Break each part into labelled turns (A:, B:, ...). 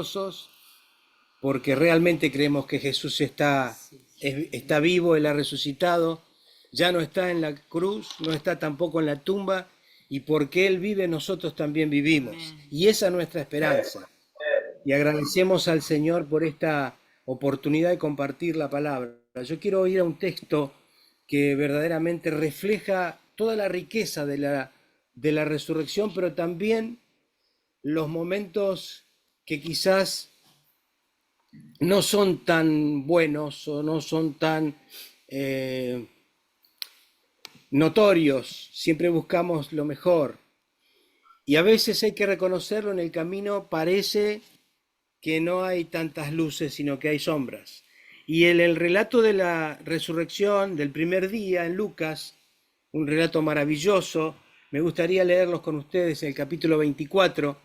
A: gozosos porque realmente creemos que Jesús está vivo, Él ha resucitado, ya no está en la cruz, no está tampoco en la tumba, y porque Él vive, nosotros también vivimos. Y esa es nuestra esperanza. Y agradecemos al Señor por esta oportunidad de compartir la palabra. Yo quiero ir a un texto que verdaderamente refleja toda la riqueza de la resurrección, pero también los momentos que quizás no son tan buenos o no son tan eh, notorios. Siempre buscamos lo mejor. Y a veces hay que reconocerlo, en el camino parece que no hay tantas luces, sino que hay sombras. Y en el relato de la resurrección del primer día en Lucas, un relato maravilloso, me gustaría leerlos con ustedes, el capítulo 24,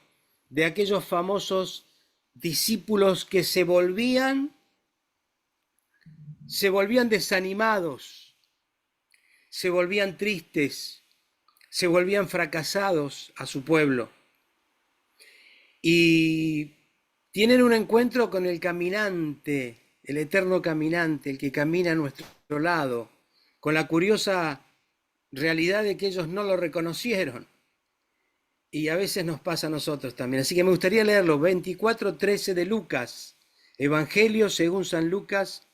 A: de aquellos famosos discípulos que se volvían desanimados, se volvían tristes, se volvían fracasados a su pueblo. Y tienen un encuentro con el caminante, el eterno caminante, el que camina a nuestro lado, con la curiosa realidad de que ellos no lo reconocieron. Y a veces nos pasa a nosotros también. Así que me gustaría leerlo, 24:13 de Lucas, Evangelio según San Lucas,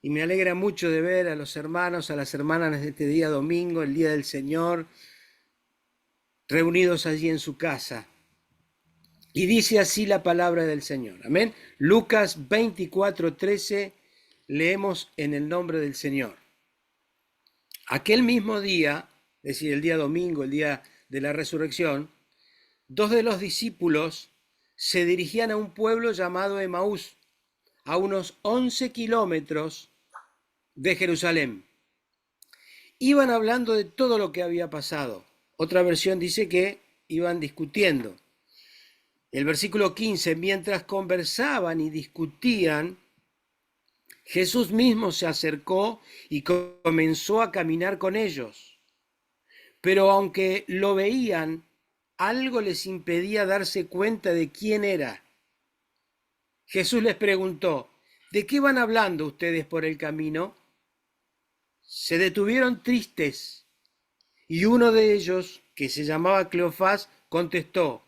A: y me alegra mucho de ver a los hermanos, a las hermanas de este día domingo, el día del Señor, reunidos allí en su casa. Y dice así la palabra del Señor. Amén. Lucas 24:13, leemos en el nombre del Señor. Aquel mismo día, es decir, el día domingo, el día de la resurrección, dos de los discípulos se dirigían a un pueblo llamado Emaús, a unos 11 kilómetros de Jerusalén. Iban hablando de todo lo que había pasado. Otra versión dice que iban discutiendo. El versículo 15, mientras conversaban y discutían, Jesús mismo se acercó y comenzó a caminar con ellos. Pero aunque lo veían, algo les impedía darse cuenta de quién era. Jesús les preguntó, ¿de qué van hablando ustedes por el camino? Se detuvieron tristes, y uno de ellos, que se llamaba Cleofás, contestó,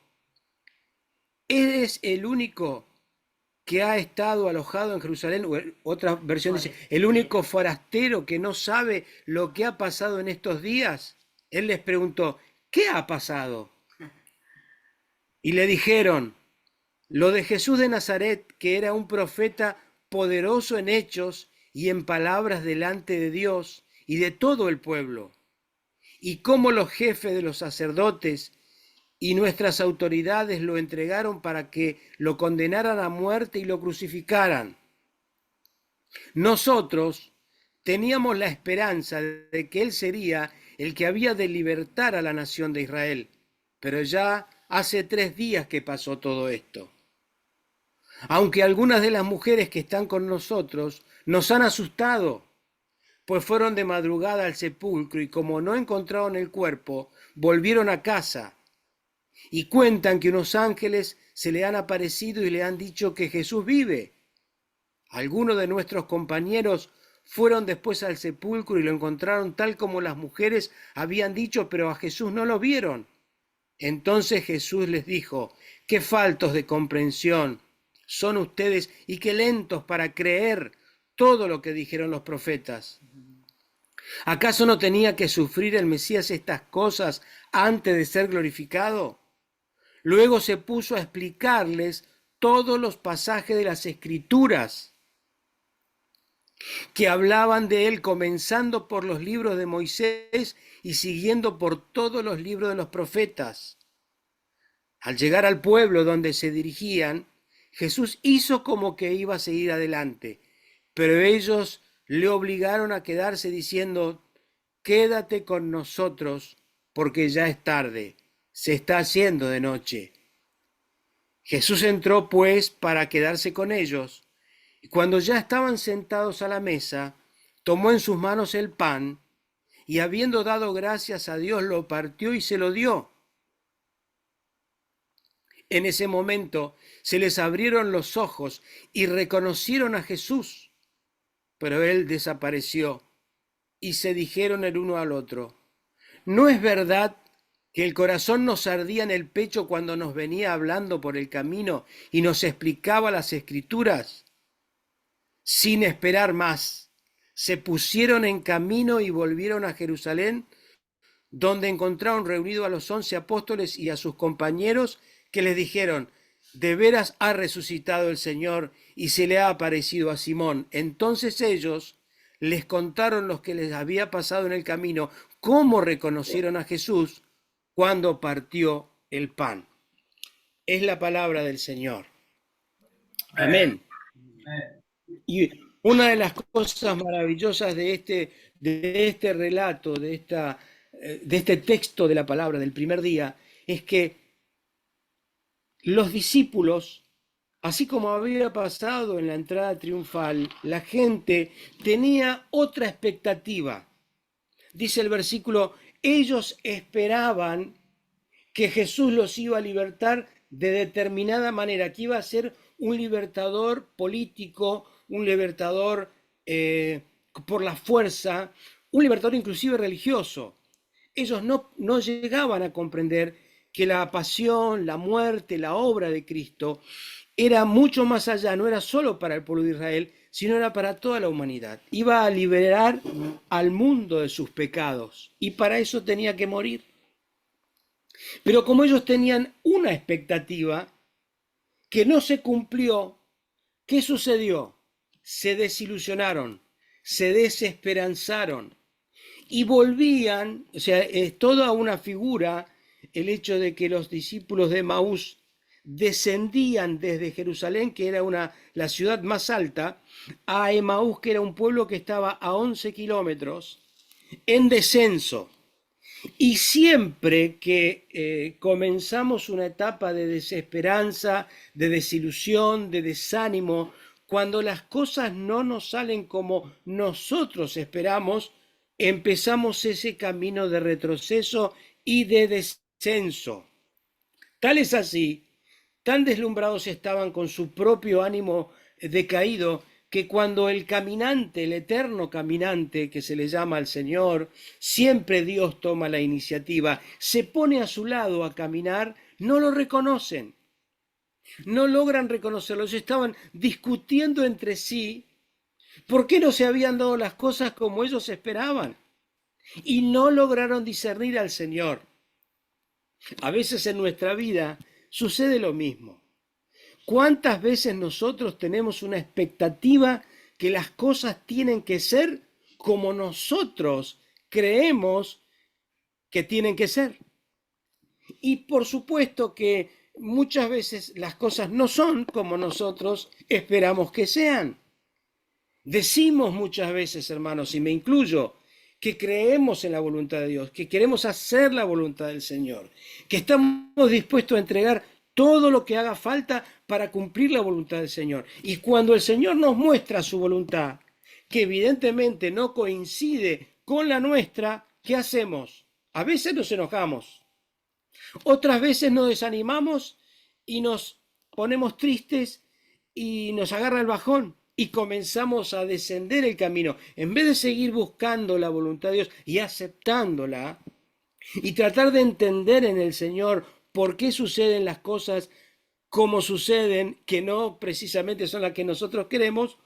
A: ¿eres el único que ha estado alojado en Jerusalén? Otra versión dice, el único forastero que no sabe lo que ha pasado en estos días. Él les preguntó, ¿qué ha pasado? Y le dijeron, lo de Jesús de Nazaret, que era un profeta poderoso en hechos y en palabras delante de Dios y de todo el pueblo, y cómo los jefes de los sacerdotes y nuestras autoridades lo entregaron para que lo condenaran a muerte y lo crucificaran. Nosotros teníamos la esperanza de que Él sería el que había de libertar a la nación de Israel, pero ya hace 3 días que pasó todo esto. Aunque algunas de las mujeres que están con nosotros nos han asustado, pues fueron de madrugada al sepulcro y como no encontraron el cuerpo, volvieron a casa. Y cuentan que unos ángeles se le han aparecido y le han dicho que Jesús vive. Algunos de nuestros compañeros fueron después al sepulcro y lo encontraron tal como las mujeres habían dicho, pero a Jesús no lo vieron. Entonces Jesús les dijo, qué faltos de comprensión son ustedes y qué lentos para creer todo lo que dijeron los profetas. ¿Acaso no tenía que sufrir el Mesías estas cosas antes de ser glorificado? Luego se puso a explicarles todos los pasajes de las Escrituras que hablaban de él, comenzando por los libros de Moisés y siguiendo por todos los libros de los profetas. Al llegar al pueblo donde se dirigían, Jesús hizo como que iba a seguir adelante, pero ellos le obligaron a quedarse diciendo, quédate con nosotros porque ya es tarde, se está haciendo de noche. Jesús entró pues para quedarse con ellos, y cuando ya estaban sentados a la mesa, tomó en sus manos el pan, y habiendo dado gracias a Dios, lo partió y se lo dio. En ese momento se les abrieron los ojos y reconocieron a Jesús, pero él desapareció y se dijeron el uno al otro: ¿no es verdad que el corazón nos ardía en el pecho cuando nos venía hablando por el camino y nos explicaba las Escrituras? Sin esperar más, se pusieron en camino y volvieron a Jerusalén, donde encontraron reunidos a los 11 apóstoles y a sus compañeros, que les dijeron: de veras ha resucitado el Señor y se le ha aparecido a Simón. Entonces ellos les contaron lo que les había pasado en el camino, cómo reconocieron a Jesús cuando partió el pan. Es la palabra del Señor. Amén. Y una de las cosas maravillosas de este relato, de este texto de la palabra del primer día, es que los discípulos, así como había pasado en la entrada triunfal, la gente tenía otra expectativa. Dice el versículo: ellos esperaban que Jesús los iba a libertar de determinada manera, que iba a ser un libertador político, un libertador por la fuerza, un libertador inclusive religioso. Ellos no llegaban a comprender que la pasión, la muerte, la obra de Cristo era mucho más allá, no era solo para el pueblo de Israel, sino era para toda la humanidad. Iba a liberar al mundo de sus pecados y para eso tenía que morir. Pero como ellos tenían una expectativa que no se cumplió, ¿qué sucedió? Se desilusionaron, se desesperanzaron y volvían. O sea, es toda una figura el hecho de que los discípulos de Maús descendían desde Jerusalén, que era la ciudad más alta, a Emaús, que era un pueblo que estaba a 11 kilómetros, en descenso. Y siempre que comenzamos una etapa de desesperanza, de desilusión, de desánimo, cuando las cosas no nos salen como nosotros esperamos, empezamos ese camino de retroceso y de descenso. Tal es así, tan deslumbrados estaban con su propio ánimo decaído, que cuando el caminante, el eterno caminante que se le llama al Señor, siempre Dios toma la iniciativa, se pone a su lado a caminar, no lo reconocen, no logran reconocerlo. Ellos estaban discutiendo entre sí por qué no se habían dado las cosas como ellos esperaban y no lograron discernir al Señor. A veces en nuestra vida sucede lo mismo. ¿Cuántas veces nosotros tenemos una expectativa que las cosas tienen que ser como nosotros creemos que tienen que ser? Y por supuesto que muchas veces las cosas no son como nosotros esperamos que sean. Decimos muchas veces, hermanos, y me incluyo, que creemos en la voluntad de Dios, que queremos hacer la voluntad del Señor, que estamos dispuestos a entregar todo lo que haga falta para cumplir la voluntad del Señor. Y cuando el Señor nos muestra su voluntad, que evidentemente no coincide con la nuestra, ¿qué hacemos? A veces nos enojamos, otras veces nos desanimamos y nos ponemos tristes y nos agarra el bajón y comenzamos a descender el camino. En vez de seguir buscando la voluntad de Dios y aceptándola y tratar de entender en el Señor por qué suceden las cosas como suceden, que no precisamente son las que nosotros queremos,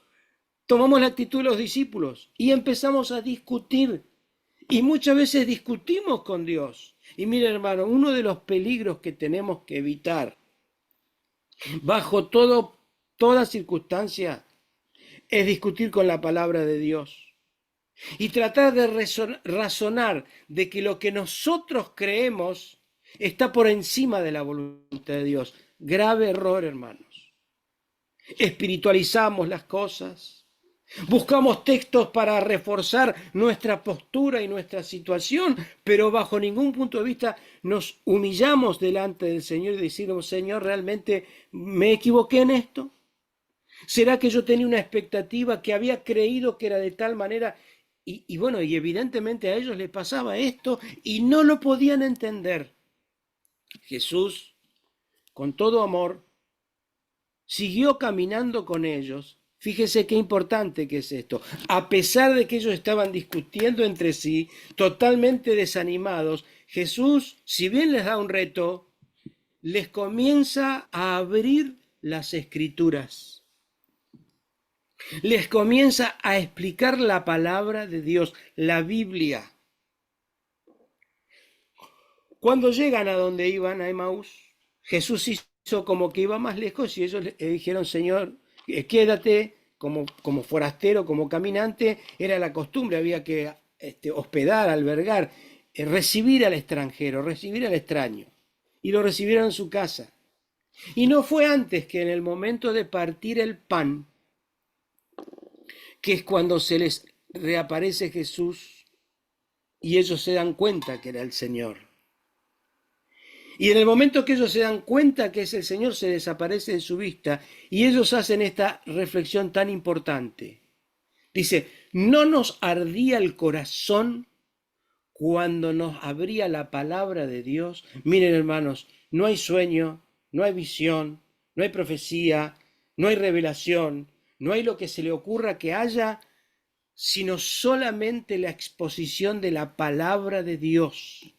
A: tomamos la actitud de los discípulos y empezamos a discutir. Y muchas veces discutimos con Dios. Y mire, hermano, uno de los peligros que tenemos que evitar bajo toda circunstancia es discutir con la palabra de Dios y tratar de razonar de que lo que nosotros creemos está por encima de la voluntad de Dios. Grave error, hermanos. Espiritualizamos las cosas, buscamos textos para reforzar nuestra postura y nuestra situación, pero bajo ningún punto de vista nos humillamos delante del Señor y decimos: Señor, ¿realmente me equivoqué en esto? ¿Será que yo tenía una expectativa que había creído que era de tal manera? Y bueno, y evidentemente a ellos les pasaba esto y no lo podían entender. Jesús con todo amor, siguió caminando con ellos. Fíjese qué importante que es esto. A pesar de que ellos estaban discutiendo entre sí, totalmente desanimados, Jesús, si bien les da un reto, les comienza a abrir las escrituras. Les comienza a explicar la palabra de Dios, la Biblia. Cuando llegan a donde iban, a Emaús, Jesús hizo como que iba más lejos y ellos le dijeron, Señor, quédate como forastero, como caminante. Era la costumbre, había que hospedar, albergar, recibir al extranjero, recibir al extraño. Y lo recibieron en su casa. Y no fue antes que en el momento de partir el pan, que es cuando se les reaparece Jesús y ellos se dan cuenta que era el Señor. Y en el momento que ellos se dan cuenta que es el Señor, se desaparece de su vista y ellos hacen esta reflexión tan importante. Dice, ¿no nos ardía el corazón cuando nos abría la palabra de Dios? Miren, hermanos, no hay sueño, no hay visión, no hay profecía, no hay revelación, no hay lo que se le ocurra que haya, sino solamente la exposición de la palabra de Dios.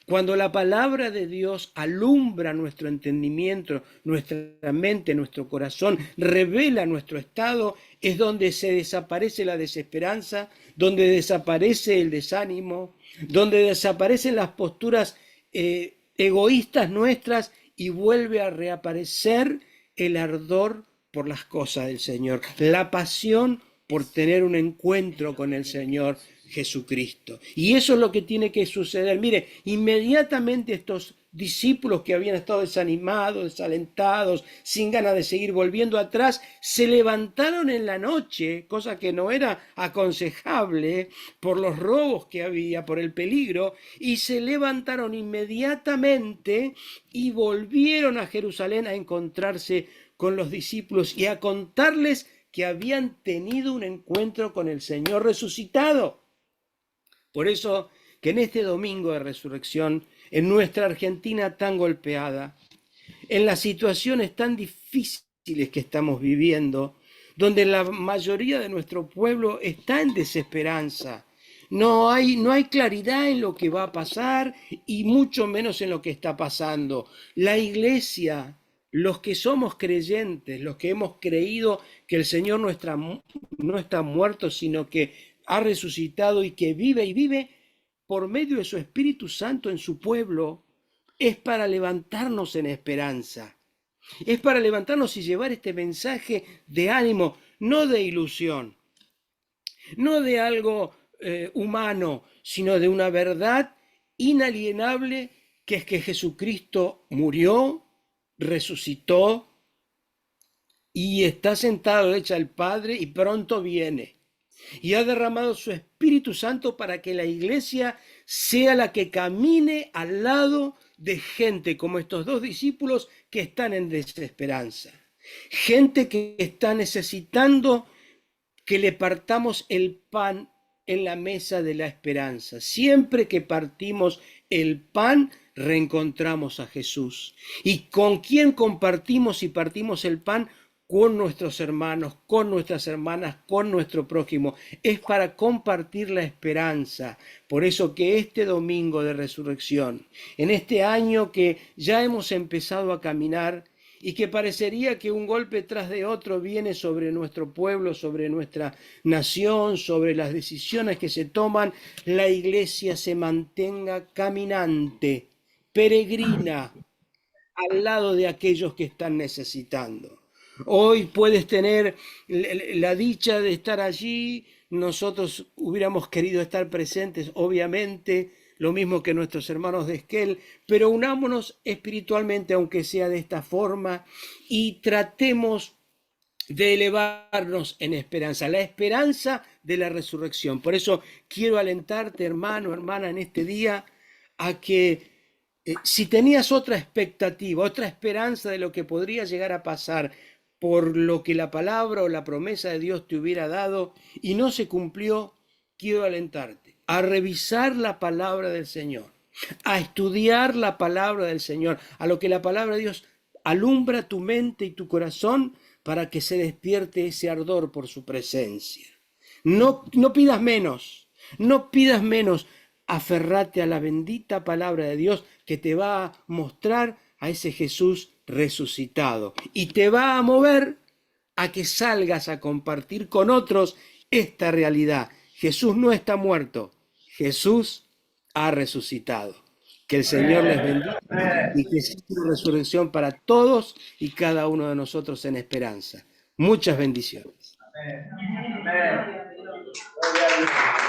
A: Cuando la palabra de Dios alumbra nuestro entendimiento, nuestra mente, nuestro corazón, revela nuestro estado, es donde se desaparece la desesperanza, donde desaparece el desánimo, donde desaparecen las posturas egoístas nuestras y vuelve a reaparecer el ardor por las cosas del Señor, la pasión por tener un encuentro con el Señor Jesucristo. Y eso es lo que tiene que suceder. Mire, inmediatamente estos discípulos que habían estado desanimados, desalentados, sin ganas de seguir volviendo atrás, se levantaron en la noche, cosa que no era aconsejable por los robos que había, por el peligro, y se levantaron inmediatamente y volvieron a Jerusalén a encontrarse con los discípulos y a contarles que habían tenido un encuentro con el Señor resucitado. Por eso que en este domingo de resurrección, en nuestra Argentina tan golpeada, en las situaciones tan difíciles que estamos viviendo, donde la mayoría de nuestro pueblo está en desesperanza, no hay claridad en lo que va a pasar y mucho menos en lo que está pasando. La iglesia, los que somos creyentes, los que hemos creído que el Señor no está muerto, sino que ha resucitado y que vive y vive por medio de su Espíritu Santo en su pueblo, es para levantarnos en esperanza. Es para levantarnos y llevar este mensaje de ánimo, no de ilusión, no de algo humano, sino de una verdad inalienable, que es que Jesucristo murió, resucitó y está sentado derecha al Padre y pronto viene. Y ha derramado su Espíritu Santo para que la iglesia sea la que camine al lado de gente como estos dos discípulos que están en desesperanza. Gente que está necesitando que le partamos el pan en la mesa de la esperanza. Siempre que partimos el pan, reencontramos a Jesús. ¿Y con quién compartimos y partimos el pan? Con nuestros hermanos, con nuestras hermanas, con nuestro prójimo. Es para compartir la esperanza. Por eso que este domingo de resurrección, en este año que ya hemos empezado a caminar y que parecería que un golpe tras de otro viene sobre nuestro pueblo, sobre nuestra nación, sobre las decisiones que se toman, la iglesia se mantenga caminante, peregrina, al lado de aquellos que están necesitando. Hoy puedes tener la dicha de estar allí, nosotros hubiéramos querido estar presentes, obviamente, lo mismo que nuestros hermanos de Esquel, pero unámonos espiritualmente, aunque sea de esta forma, y tratemos de elevarnos en esperanza, la esperanza de la resurrección. Por eso quiero alentarte, hermano, hermana, en este día, a que si tenías otra expectativa, otra esperanza de lo que podría llegar a pasar por lo que la palabra o la promesa de Dios te hubiera dado y no se cumplió, quiero alentarte a revisar la palabra del Señor, a estudiar la palabra del Señor, a lo que la palabra de Dios Alumbra tu mente y tu corazón para que se despierte ese ardor por su presencia. No pidas menos, no pidas menos. Aferrate a la bendita palabra de Dios que te va a mostrar a ese Jesús resucitado y te va a mover a que salgas a compartir con otros esta realidad. Jesús no está muerto, Jesús ha resucitado. Que el Señor les bendiga y que sea una resurrección para todos y cada uno de nosotros en esperanza. Muchas bendiciones.
B: Amén. Amén.